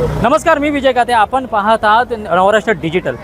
नमस्कार, मी विजय काते. आपण पाहत आहात नवराष्ट्र डिजिटल.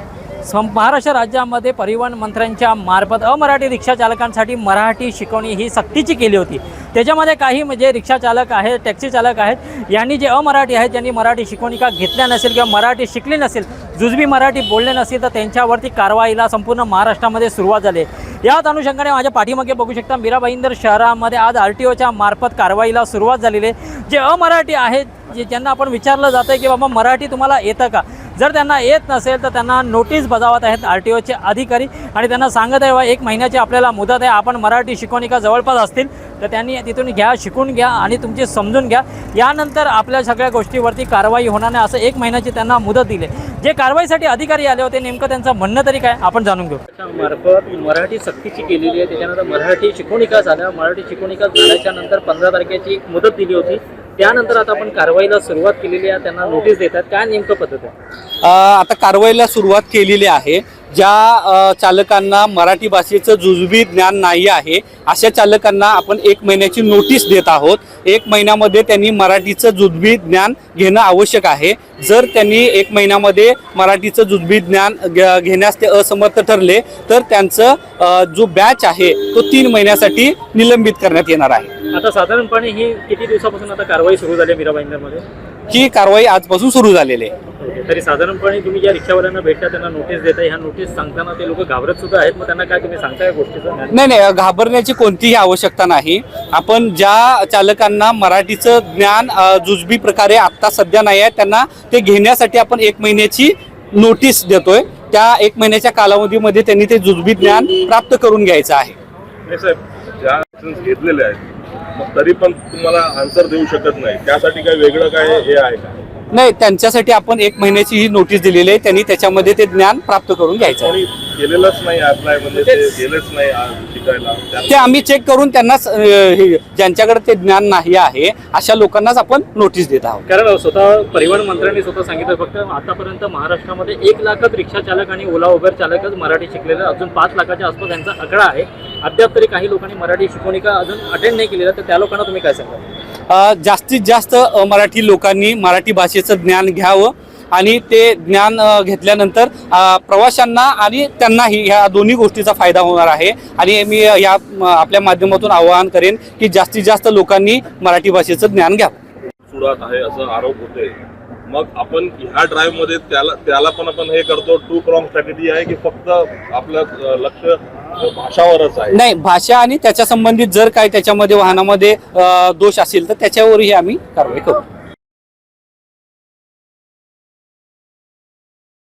महाराष्ट्र राज्यामध्ये परिवहन मंत्र्यांच्या मार्फत अमराठी रिक्षा चालकांसाठी मराठी शिकवणी ही सक्तीची केली होती. त्याच्यामध्ये काही म्हणजे रिक्षा चालक आहेत, टॅक्सी चालक आहेत, यांनी जे अमराठी आहेत त्यांनी मराठी शिकवणिका घेतल्या नसेल किंवा मराठी शिकली नसेल, जुजबी मराठी बोलले नसेल, तर त्यांच्यावरती कारवाईला संपूर्ण महाराष्ट्रामध्ये सुरुवात झाली. याच अनुषंगाने माझ्या पाठीमागे बघू शकता, मीरा भाईंदर शहरामध्ये आज RTOच्या मार्फत कारवाईला सुरुवात झालेली आहे. जे अमराठी आहेत, जे ज्यांना आपण विचारलं जातं आहे की बाबा मराठी तुम्हाला येतं का, जर त्यांना येत नसेल तर त्यांना नोटीस बजावत आहेत RTOचे अधिकारी आणि त्यांना सांगत आहे 1 महिन्याची आपल्याला मुदत आहे, आपण मराठी शिकवणिका जवळपास असतील तर त्यांनी तिथून घ्या, शिकून घ्या आणि तुमची समजून घ्या, यानंतर आपल्या सगळ्या गोष्टीवरती कारवाई होणार नाही, असं 1 महिन्याची त्यांना मुदत दिली. जे कारवाईसाठी अधिकारी आले होते नेमकं त्यांचं म्हणणं तरी काय आपण जाणून घेऊ. मार्फत मराठी सक्तीची केलेली आहे, त्याच्यानंतर मराठी शिकवणिका झाल्या. मराठी शिकवणिका झाल्याच्या नंतर 15 तारखेची मुदत दिली होती, त्यानंतर आता आपण कारवाईला सुरुवात केलेली आहे. त्यांना नोटीस देतात, काय नेमकं पद्धत आहे? आता कारवाईला सुरुवात केलेली आहे. ज्या चालकांना मराठी भाषेचं जुजबी ज्ञान नाही आहे अशा चालकांना आपण 1 महिन्याची नोटीस देत आहोत. 1 महिन्यामध्ये त्यांनी मराठीचं जुजबी ज्ञान घेणं आवश्यक आहे. जर त्यांनी 1 महिन्यामध्ये मराठीचं जुजबी ज्ञान घेण्यास ते असमर्थ ठरले तर त्यांचं जो बॅच आहे तो 3 महिन्यासाठी निलंबित करण्यात येणार आहे. आता साधारणपणे ही किती दिवसापासून आता कारवाई सुरू झाली मीरा भाईंदरमध्ये? ही कारवाई आजपासून सुरू झालेली आहे. तरी साधारणपणे तुम्ही ज्या रिक्षावाल्यांना भेटता त्यांना नोटीस देता, ह्या नोटीस सांगताना ते लोक घाबरत सुद्धा आहेत, मग त्यांना काय तुम्ही सांगताय गोष्टीचं? नाही, घाबरण्याची कोणतीही आवश्यकता नाही. आपण ज्या चालकांना मराठीचं ज्ञान जुजबी प्रकारे आत्ता सध्या नाही आहे त्यांना ते घेण्यासाठी आपण 1 महिन्याची नोटीस देतोय. त्या 1 महिन्याच्या कालावधीमध्ये त्यांनी ते जुजबी ज्ञान प्राप्त करून घ्यायचं आहे. नाही साहेब, ज्या ॲक्शन्स घेतलेले आहेत मग तरी पण तुम्हाला आन्सर देऊ शकत नाही, त्यासाठी काय वेगळं काय हे आहे का? नाही, त्यांच्यासाठी आपण 1 महिन्याची ही नोटीस दिलेली आहे. त्यांनी त्याच्यामध्ये ते ज्ञान प्राप्त करून घ्यायचं आहे. केलेलंच नाही अप्लाय, म्हणजे ते गेलेच नाही शिकायला, ते आम्ही चेक करून त्यांना ज्यांच्याकडे ते ज्ञान नाही आहे अशा लोकांनाच आपण नोटीस देत आहोत. कारण स्वतः परिवहन मंत्र्यांनी स्वतः सांगितलं फक्त आतापर्यंत महाराष्ट्रामध्ये 1 लाखात रिक्षा चालक आणि ओला उबर चालकच मराठी शिकलेले, अजून 5 लाखाच्या आसपास यांचा आकडा आहे. अद्याप तरी काही लोकांनी मराठी शिकवणिका अजून अटेंड नाही केलेला, तर त्या लोकांना तुम्ही काय सांगा? जास्तीत जास्त मराठी लोकांनी मराठी भाषेचं ज्ञान घ्यावं आणि ते ज्ञान घेतल्यानंतर प्रवाशांना आणि त्यांनाही ह्या दोन्ही गोष्टीचा फायदा होणार आहे. आणि मी या आपल्या माध्यमातून आवाहन करेन की जास्तीत जास्त लोकांनी मराठी भाषेचं ज्ञान घ्यावं. सुरुवात आहे असं आरोप होते, मग आपण ह्या ड्राईव्ह मध्ये त्याला पण आपण हे करतो, टू प्रॉंग स्ट्रॅटेजी आहे की फक्त आपलं लक्ष भाषावरच आहे? नाही, भाषा आणि त्याच्या संबंधित जर काय त्याच्यामध्ये वाहनामध्ये दोष असेल तर त्याच्यावरही आम्ही कारवाई करू.